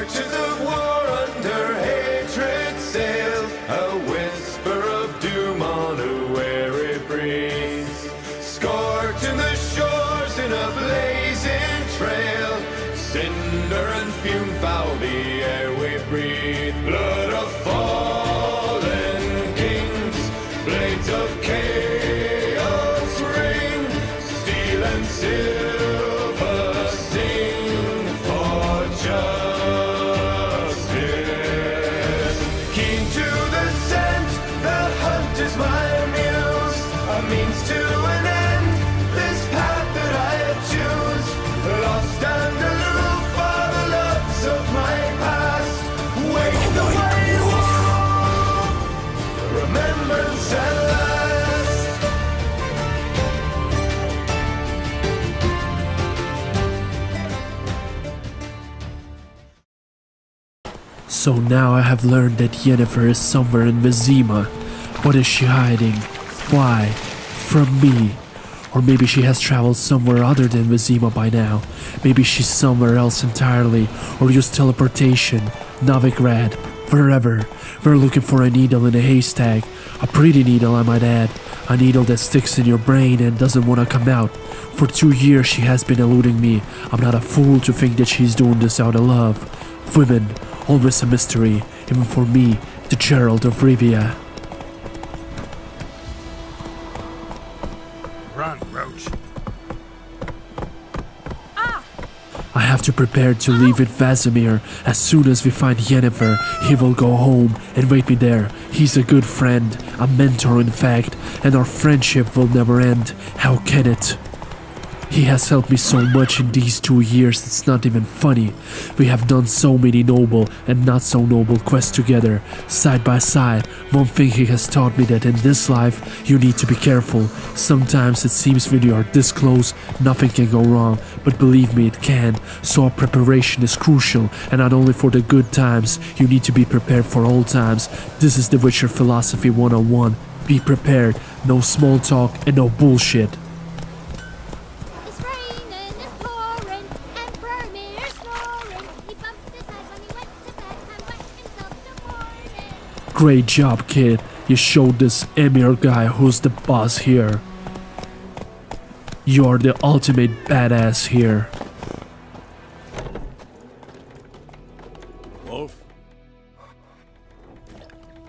Marches of war under hatred sails, a whisper of doom on a weary breeze. Scorching the shores in a blazing trail, cinder and fume foul the air we breathe. Blood of fallen kings, blades of chaos ring, steel and silver sing for justice. Keen to the scent, the hunt is my muse, a means to an end, this path that I choose. Lost and aloof are the loves of my past. Wake the white wolf, remembrance at last. So now I have learned that Yennefer is somewhere in Vizima. What is she hiding? Why? From me? Or maybe she has traveled somewhere other than Vizima by now. Maybe she's somewhere else entirely, or used teleportation. Novigrad, wherever. We're looking for a needle in a haystack. A pretty needle, I might add. A needle that sticks in your brain and doesn't want to come out. For 2 years she has been eluding me. I'm not a fool to think that she's doing this out of love. Women, always a mystery, even for me, the Gerald of Rivia. Run, Roach. I have to prepare to leave with Vasimir. As soon as we find Yennefer, he will go home and wait me there. He's a good friend, a mentor in fact, and our friendship will never end. How can it? He has helped me so much in these 2 years, it's not even funny. We have done so many noble and not so noble quests together, side by side. One thing he has taught me that in this life, you need to be careful. Sometimes it seems when you are this close, nothing can go wrong, but believe me, it can. So our preparation is crucial, and not only for the good times, you need to be prepared for all times. This is the Witcher Philosophy 101. Be prepared, no small talk and no bullshit. Great job, kid. You showed this Emir guy who's the boss here. You're the ultimate badass here. Wolf?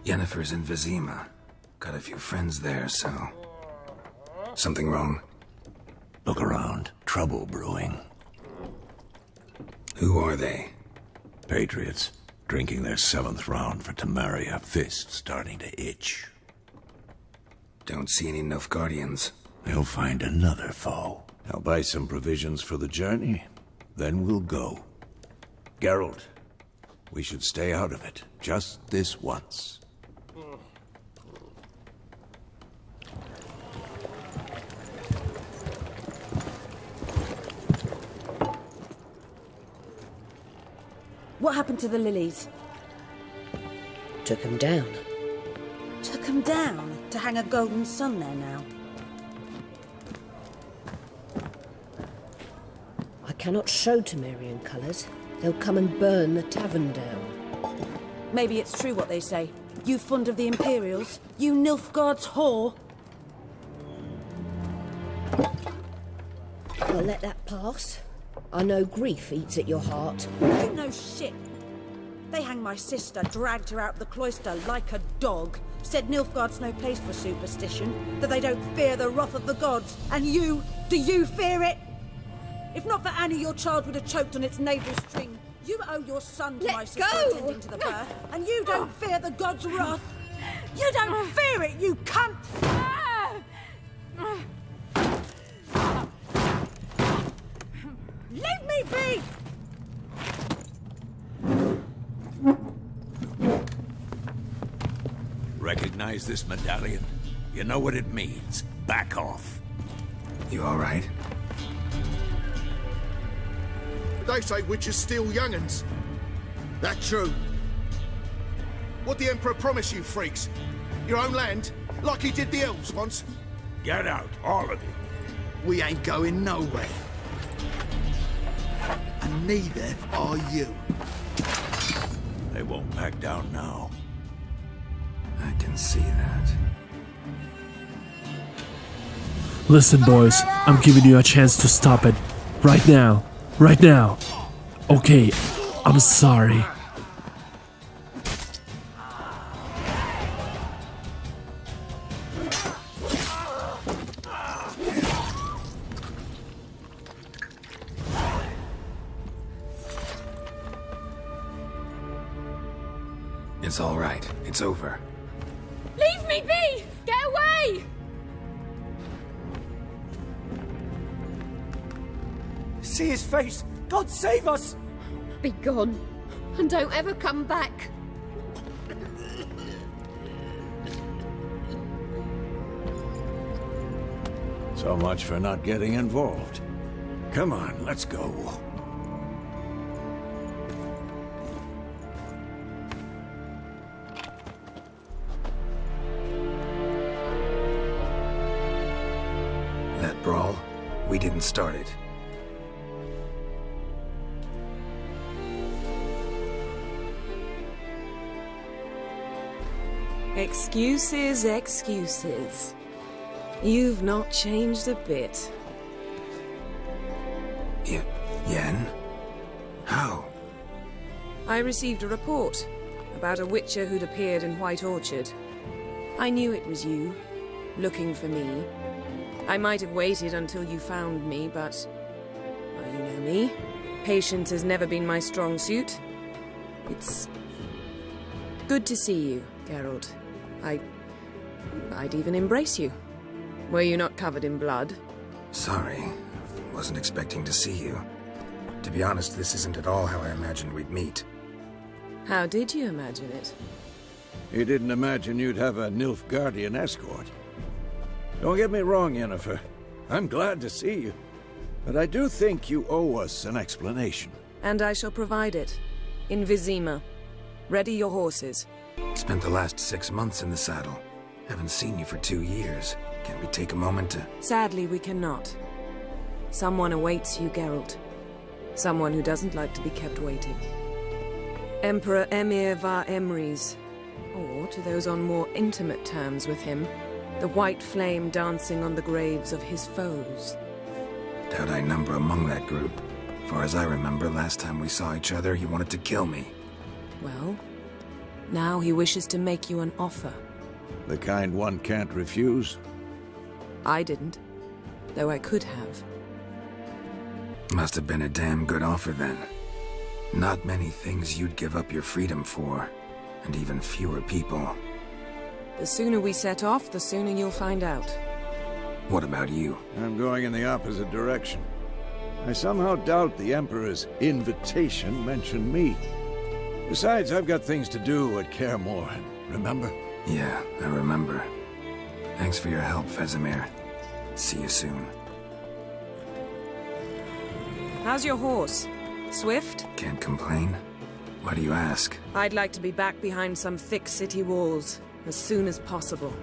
Yennefer's in Vizima. Got a few friends there, so... Something wrong? Look around. Trouble brewing. Who are they? Patriots. Drinking their 7th round for Tamaria, fist starting to itch. Don't see any Nilfgaardians. They'll find another foe. I'll buy some provisions for the journey, then we'll go. Geralt, we should stay out of it, just this once. What happened to the lilies? Took him down. Took them down to hang a golden sun there now. I cannot show Temerian colours. They'll come and burn the tavern down. Maybe it's true what they say. You fond of the Imperials? You Nilfgaard's whore? I'll let that pass. I know grief eats at your heart. You know shit. They hanged my sister, dragged her out the cloister like a dog, said Nilfgaard's no place for superstition, that they don't fear the wrath of the gods. And you, do you fear it? If not for Annie, your child would have choked on its navel string. You owe your son to my sister attending to the birth, and you don't fear the gods' wrath. You don't fear it, you cunt! Leave me be! Recognize this medallion? You know what it means. Back off. You alright? They say witches steal young'uns. That true? What the Emperor promise you, freaks? Your own land? Like he did the elves once? Get out, all of you. We ain't going nowhere. And neither are you. They won't back down now. I can see that. Listen, boys, I'm giving you a chance to stop it. Right now. Right now. Okay, I'm sorry. It's all right. It's over. Leave me be! Get away! See his face! God save us! Be gone, and don't ever come back. So much for not getting involved. Come on, let's go. That brawl, we didn't start it. Excuses, excuses. You've not changed a bit. Yen? How? I received a report about a witcher who'd appeared in White Orchard. I knew it was you, looking for me. I might have waited until you found me, but... well, you know me. Patience has never been my strong suit. It's... good to see you, Geralt. I'd even embrace you. Were you not covered in blood? Sorry. Wasn't expecting to see you. To be honest, this isn't at all how I imagined we'd meet. How did you imagine it? You didn't imagine you'd have a Nilfgaardian escort. Don't get me wrong, Yennefer. I'm glad to see you. But I do think you owe us an explanation. And I shall provide it. In Vizima. Ready your horses. Spent the last 6 months in the saddle. Haven't seen you for 2 years. Can't we take a moment to... Sadly, we cannot. Someone awaits you, Geralt. Someone who doesn't like to be kept waiting. Emperor Emir var Emrys. Or, to those on more intimate terms with him, the white flame dancing on the graves of his foes. Doubt I number among that group. Far as I remember, last time we saw each other, he wanted to kill me. Well, now he wishes to make you an offer. The kind one can't refuse? I didn't, though I could have. Must have been a damn good offer then. Not many things you'd give up your freedom for, and even fewer people. The sooner we set off, the sooner you'll find out. What about you? I'm going in the opposite direction. I somehow doubt the Emperor's invitation mentioned me. Besides, I've got things to do at Kaer Morhen, remember? Yeah, I remember. Thanks for your help, Vesemir. See you soon. How's your horse? Swift? Can't complain. Why do you ask? I'd like to be back behind some thick city walls, as soon as possible.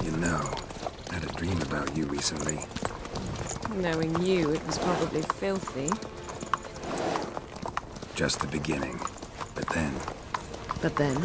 You know, I had a dream about you recently. Knowing you, it was probably filthy. Just the beginning. But then... But then...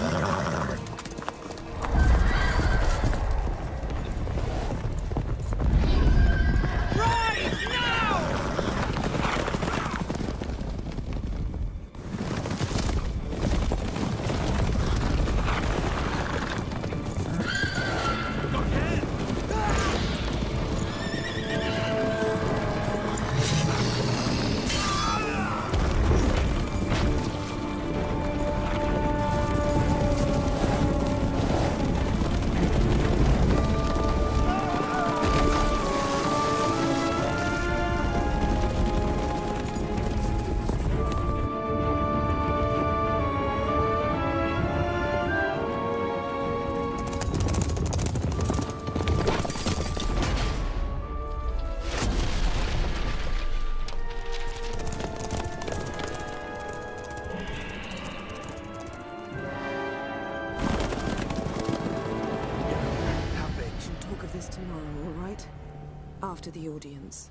after the audience.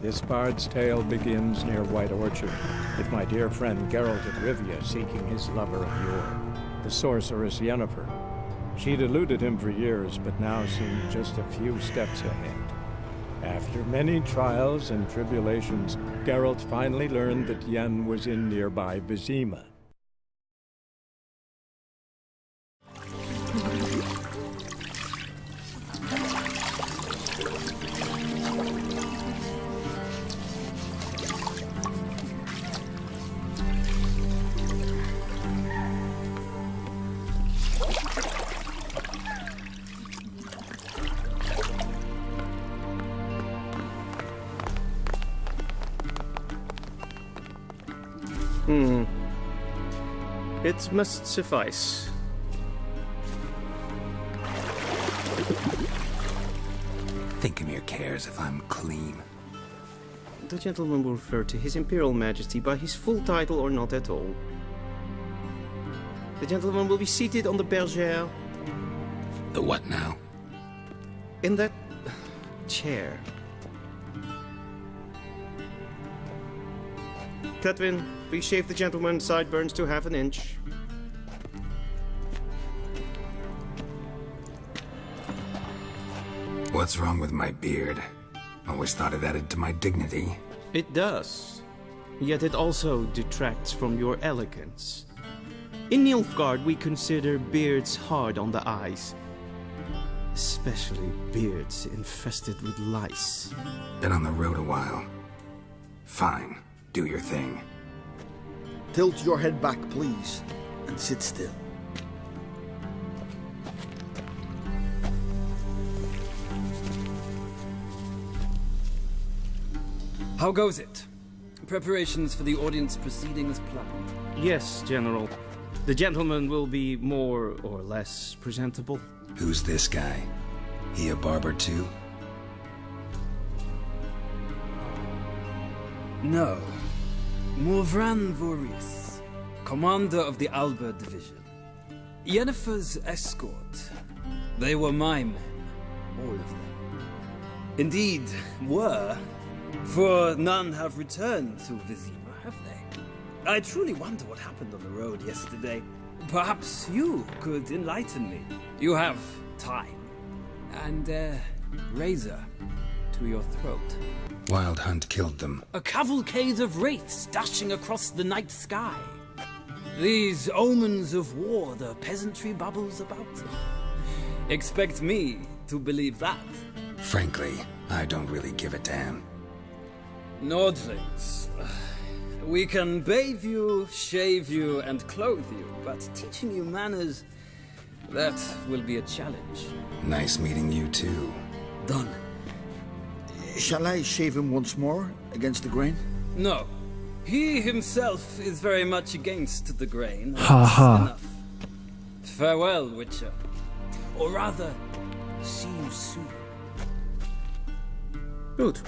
This bard's tale begins near White Orchard, with my dear friend Geralt of Rivia seeking his lover of yore, the sorceress Yennefer. She'd eluded him for years, but now seemed just a few steps ahead. After many trials and tribulations, Geralt finally learned that Yen was in nearby Vizima. It must suffice. Thinking cares if I'm clean. The gentleman will refer to His Imperial Majesty by his full title or not at all. The gentleman will be seated on the bergère. The what now? In that chair. Catwin, please shave the gentleman's sideburns to half an inch. What's wrong with my beard? Always thought it added to my dignity. It does. Yet it also detracts from your elegance. In Nilfgaard, we consider beards hard on the eyes. Especially beards infested with lice. Been on the road a while. Fine. Do your thing. Tilt your head back, please, and sit still. How goes it? Preparations for the audience proceeding as planned? Yes, General. The gentleman will be more or less presentable. Who's this guy? He a barber too? No. Morvran Voorhis, commander of the Alba Division. Yennefer's escort. They were my men, all of them. Indeed, were, for none have returned to Vizima, have they? I truly wonder what happened on the road yesterday. Perhaps you could enlighten me. You have time, and razor to your throat. Wild Hunt killed them. A cavalcade of wraiths dashing across the night sky. These omens of war the peasantry bubbles about. Expect me to believe that. Frankly, I don't really give a damn. Nordlings. We can bathe you, shave you, and clothe you, but teaching you manners, that will be a challenge. Nice meeting you too. Done. Shall I shave him once more, against the grain? No. He himself is very much against the grain. Ha ha. Enough. Farewell, Witcher. Or rather, see you soon. Good.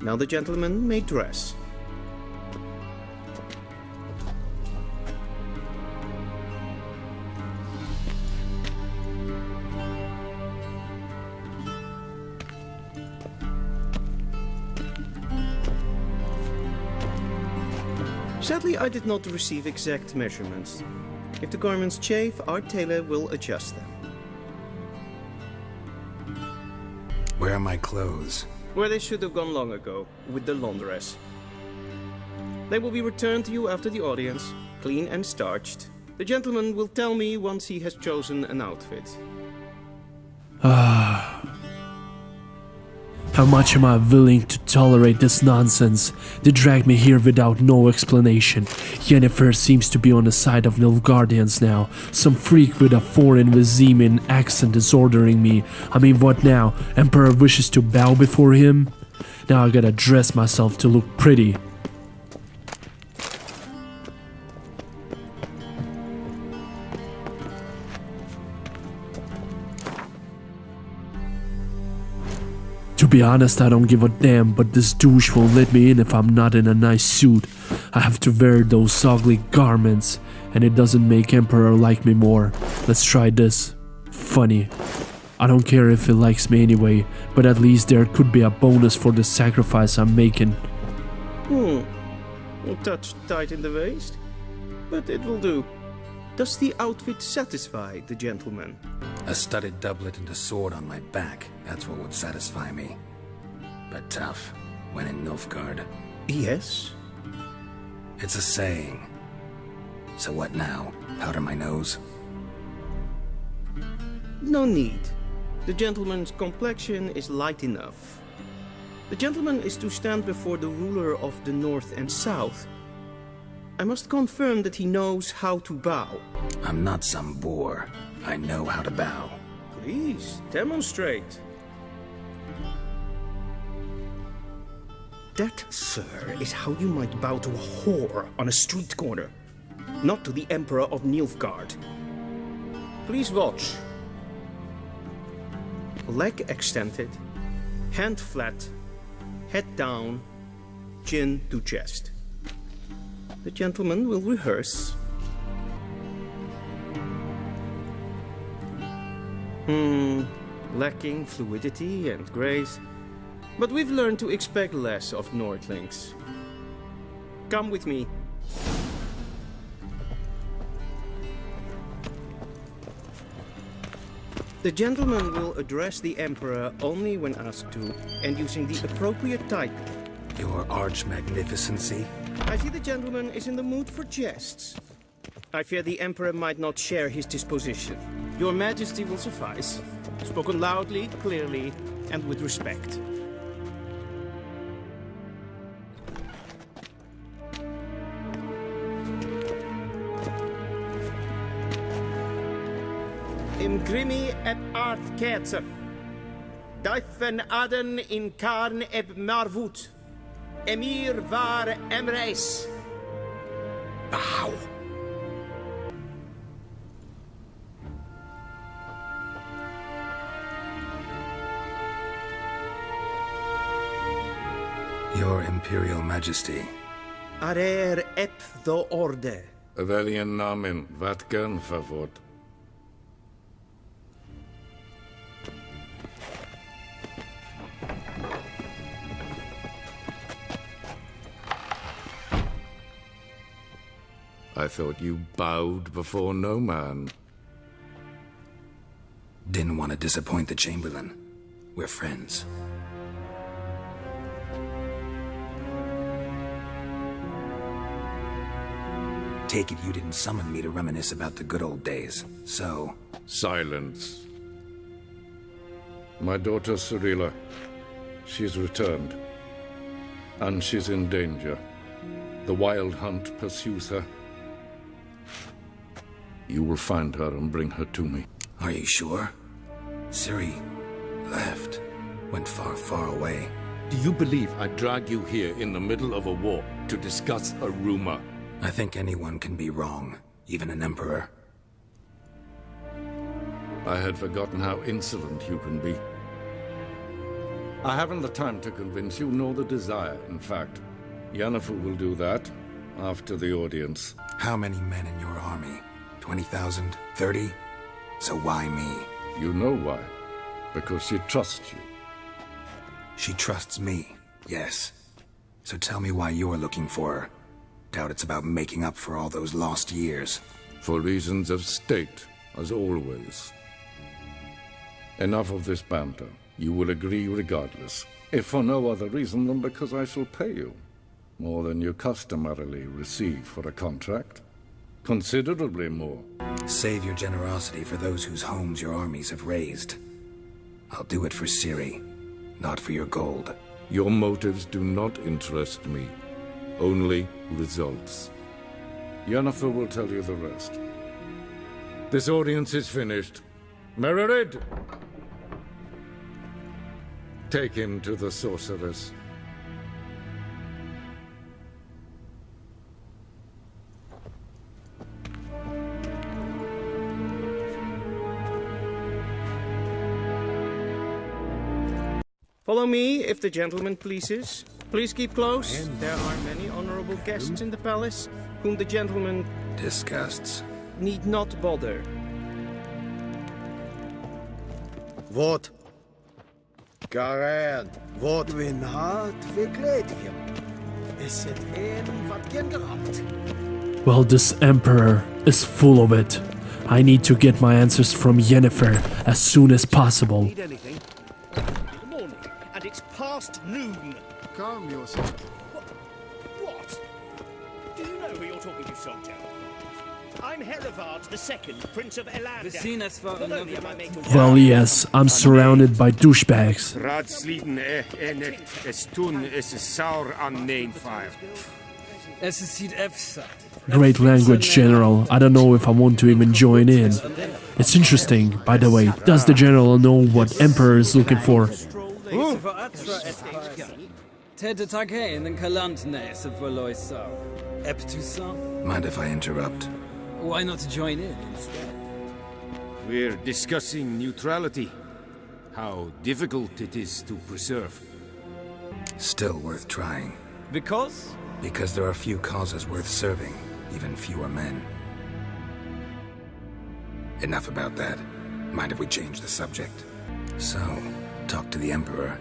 Now the gentleman may dress. Sadly, I did not receive exact measurements. If the garments chafe, our tailor will adjust them. Where are my clothes? Where they should have gone long ago, with the laundress. They will be returned to you after the audience, clean and starched. The gentleman will tell me once he has chosen an outfit. How much am I willing to tolerate this nonsense? They dragged me here without no explanation. Yennefer seems to be on the side of Nilfgaardians now. Some freak with a foreign Viziman accent is ordering me. I mean, what now? Emperor wishes to bow before him? Now I gotta dress myself to look pretty. To be honest, I don't give a damn, but this douche won't let me in if I'm not in a nice suit. I have to wear those ugly garments. and it doesn't make Emperor like me more. Let's try this. Funny. I don't care if he likes me anyway, but at least there could be a bonus for the sacrifice I'm making. A touch tight in the waist, but it will do. Does the outfit satisfy the gentleman? A studded doublet and a sword on my back, that's what would satisfy me. But tough, when in Nilfgaard. Yes? It's a saying. So what now? Powder my nose? No need. The gentleman's complexion is light enough. The gentleman is to stand before the ruler of the North and South. I must confirm that he knows how to bow. I'm not some boor. I know how to bow. Please, demonstrate. That, sir, is how you might bow to a whore on a street corner, not to the Emperor of Nilfgaard. Please watch. Leg extended, hand flat, head down, chin to chest. The gentleman will rehearse. Lacking fluidity and grace, but we've learned to expect less of Nordlings. Come with me. The gentleman will address the Emperor only when asked to, and using the appropriate title. Your arch-magnificency? I see the gentleman is in the mood for jests. I fear the Emperor might not share his disposition. Your Majesty will suffice. Spoken loudly, clearly, and with respect. Imgrimi et art ketzer. Daifen aden in karn eb marvut. Emir var emreis. Bow. Your Imperial Majesty. Arer ep the orde. Veljen namen, vatgen favort. I thought you bowed before no man. Didn't want to disappoint the Chamberlain. We're friends. Take it you didn't summon me to reminisce about the good old days, so... Silence. My daughter Cyrilla, she's returned. And she's in danger. The Wild Hunt pursues her. You will find her and bring her to me. Are you sure? Ciri left. Went far, far away. Do you believe I drag you here in the middle of a war to discuss a rumor? I think anyone can be wrong, even an emperor. I had forgotten how insolent you can be. I haven't the time to convince you, nor the desire, in fact. Yennefer will do that after the audience. How many men in your army? 20,000? 30? So why me? You know why. Because she trusts you. She trusts me, yes. So tell me why you're looking for her. Doubt it's about making up for all those lost years. For reasons of state, as always. Enough of this banter. You will agree regardless. If for no other reason than because I shall pay you. More than you customarily receive for a contract. Considerably more. Save your generosity for those whose homes your armies have razed. I'll do it for Ciri, not for your gold. Your motives do not interest me. Only results. Yennefer will tell you the rest. This audience is finished. Mererid! Take him to the sorceress. Follow me, if the gentleman pleases. Please keep close. There are many honorable guests in the palace. whom the gentleman disgusts. need not bother. Вот. Karen, вот. Wien hart verkleed je. Is het een wat ken geraakt? Well, this Emperor is full of it. I need to get my answers from Yennefer as soon as possible. Need anything? The morning, and it's past noon. Calm yourself. What? Do you know who you're talking to, soldier? I'm Herivard II, Prince of Elandia. Well, yes, I'm surrounded by douchebags. Raadsleden nicht es tun, es ist sauer an Neenfire. Great language, General. I don't know if I want to even join in. It's interesting, by the way. Does the General know what Emperor is looking for? Mind if I interrupt? Why not join in instead? We're discussing neutrality. How difficult it is to preserve. Still worth trying. Because? Because there are few causes worth serving, even fewer men. Enough about that. Mind if we change the subject? So, talk to the Emperor.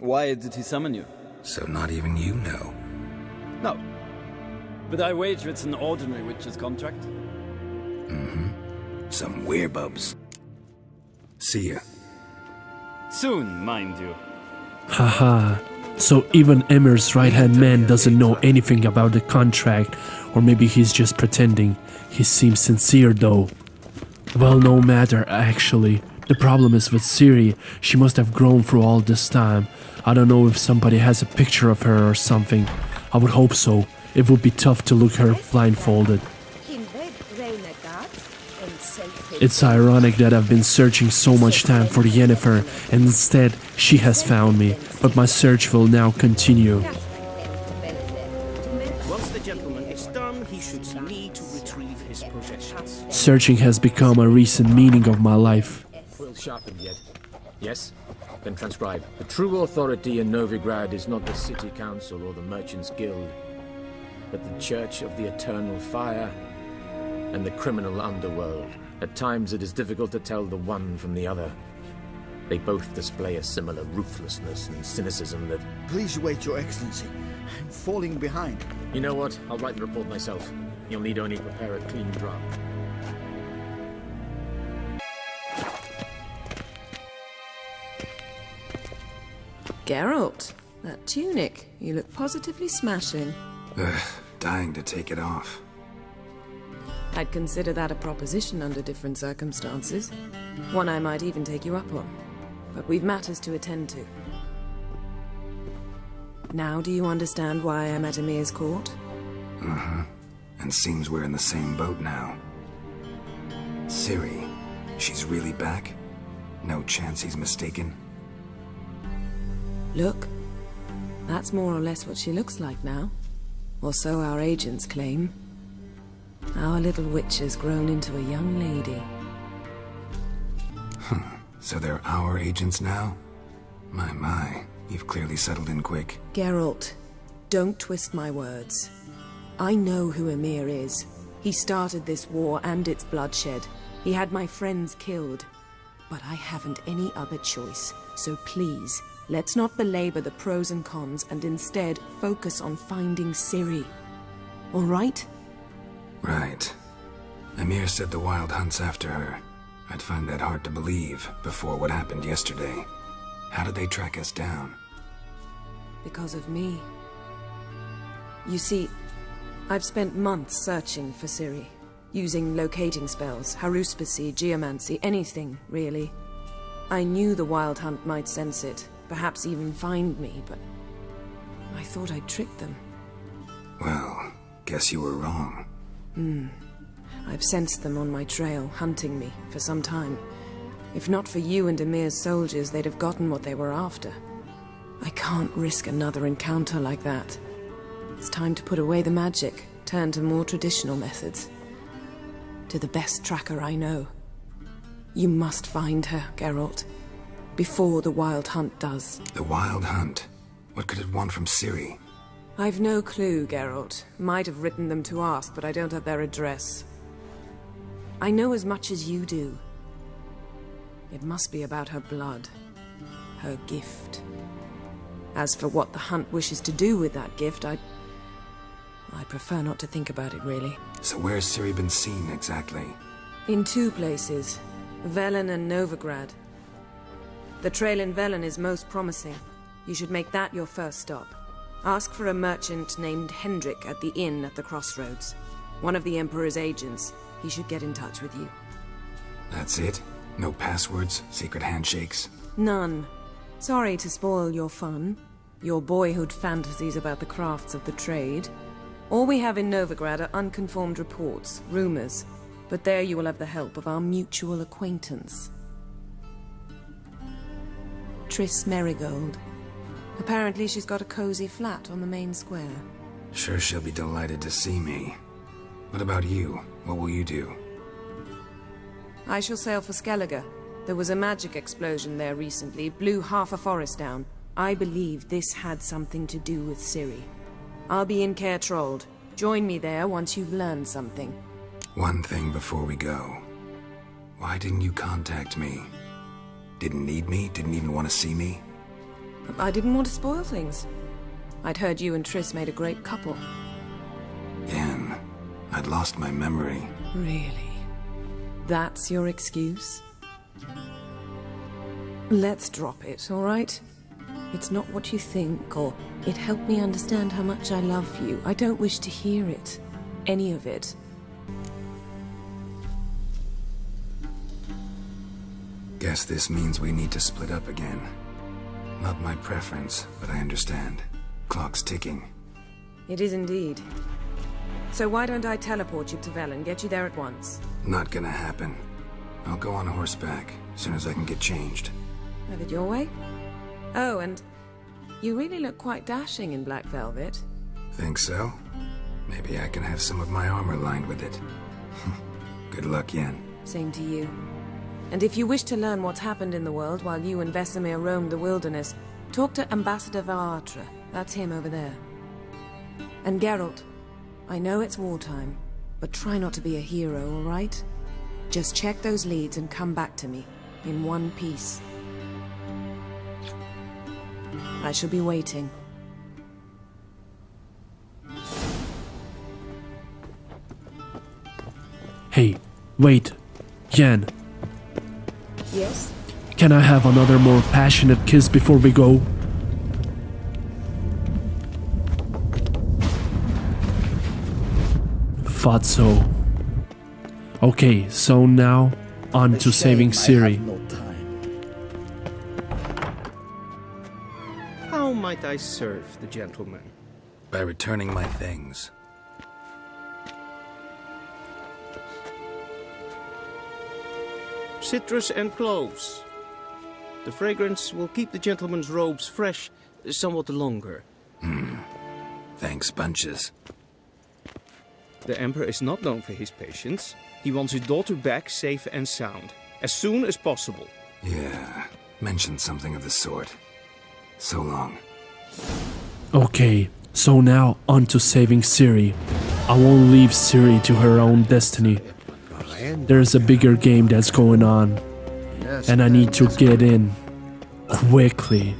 Why did he summon you? So not even you know. No. But I wager it's an ordinary witch's contract. Mm-hmm. Some werebubs. See ya. Soon, mind you. Haha. So even Emir's right-hand man doesn't know anything about the contract, or maybe he's just pretending. He seems sincere though. Well, no matter actually. The problem is with Ciri. She must have grown through all this time. I don't know if somebody has a picture of her or something. I would hope so. It would be tough to look her blindfolded. It's ironic that I've been searching so much time for Yennefer, and instead she has found me. But my search will now continue. Once the gentleman is done, he should need to retrieve his possessions. Searching has become a recent meaning of my life. Foil sharpened yet? Yes? Then transcribe. The true authority in Novigrad is not the city council or the merchants' guild, but the Church of the Eternal Fire and the criminal underworld. At times it is difficult to tell the one from the other. They both display a similar ruthlessness and cynicism that... Please wait, Your Excellency. I'm falling behind. You know what? I'll write the report myself. You'll need only prepare a clean draft. Geralt, that tunic. You look positively smashing. Ugh, dying to take it off. I'd consider that a proposition under different circumstances. One I might even take you up on. But we've matters to attend to. Now do you understand why I'm at Emir's court? Uh-huh. And seems we're in the same boat now. Ciri, she's really back? No chance he's mistaken? Look, that's more or less what she looks like now. Or so our agents claim. Our little witch has grown into a young lady. So they're our agents now? My, you've clearly settled in quick. Geralt, don't twist my words. I know who Emir is. He started this war and its bloodshed. He had my friends killed. But I haven't any other choice. So please, let's not belabor the pros and cons and instead focus on finding Ciri. All right? Right. Emir said the Wild Hunt's after her. I'd find that hard to believe before what happened yesterday. How did they track us down? Because of me. You see, I've spent months searching for Ciri, using locating spells, haruspicy, geomancy, anything, really. I knew the Wild Hunt might sense it, perhaps even find me, but I thought I'd tricked them. Well, guess you were wrong. I've sensed them on my trail, hunting me, for some time. If not for you and Emir's soldiers, they'd have gotten what they were after. I can't risk another encounter like that. It's time to put away the magic, turn to more traditional methods. To the best tracker I know. You must find her, Geralt. Before the Wild Hunt does. The Wild Hunt? What could it want from Ciri? I've no clue, Geralt. Might have written them to ask, but I don't have their address. I know as much as you do. It must be about her blood. Her gift. As for what the hunt wishes to do with that gift, I prefer not to think about it, really. So where's Ciri been seen, exactly? In 2 places. Velen and Novigrad. The trail in Velen is most promising. You should make that your first stop. Ask for a merchant named Hendrik at the inn at the crossroads. One of the Emperor's agents. He should get in touch with you. That's it? No passwords? Secret handshakes? None. Sorry to spoil your fun. Your boyhood fantasies about the crafts of the trade. All we have in Novigrad are unconfirmed reports, rumors. But there you will have the help of our mutual acquaintance. Triss Merigold. Apparently she's got a cozy flat on the main square. Sure she'll be delighted to see me. What about you? What will you do? I shall sail for Skellige. There was a magic explosion there recently, blew half a forest down. I believe this had something to do with Ciri. I'll be in Caer Trold. Join me there once you've learned something. One thing before we go. Why didn't you contact me? Didn't need me? Didn't even want to see me? I didn't want to spoil things. I'd heard you and Triss made a great couple. Yen, I'd lost my memory. Really? That's your excuse? Let's drop it, all right? It's not what you think, or it helped me understand how much I love you. I don't wish to hear it. Any of it. Guess this means we need to split up again. Not my preference, but I understand. Clock's ticking. It is indeed. So why don't I teleport you to Velen, get you there at once? Not gonna happen. I'll go on horseback, as soon as I can get changed. Have it your way? Oh, and you really look quite dashing in black velvet. Think so? Maybe I can have some of my armor lined with it. Good luck, Yen. Same to you. And if you wish to learn what's happened in the world while you and Vesemir roamed the wilderness, talk to Ambassador Varatra. That's him over there. And Geralt, I know it's wartime, but try not to be a hero, all right? Just check those leads and come back to me, in one piece. I shall be waiting. Hey, wait. Yen, Yes? can I have another more passionate kiss before we go? Thought so. Okay, so now, on to saving Ciri. How might I serve the gentleman? By returning my things. Citrus and cloves. The fragrance will keep the gentleman's robes fresh somewhat longer. Thanks, bunches. The Emperor is not known for his patience. He wants his daughter back safe and sound, as soon as possible. Yeah, mentioned something of the sort. So long. Okay, so now on to saving Ciri. I won't leave Ciri to her own destiny. There's a bigger game that's going on, and I need to get in quickly.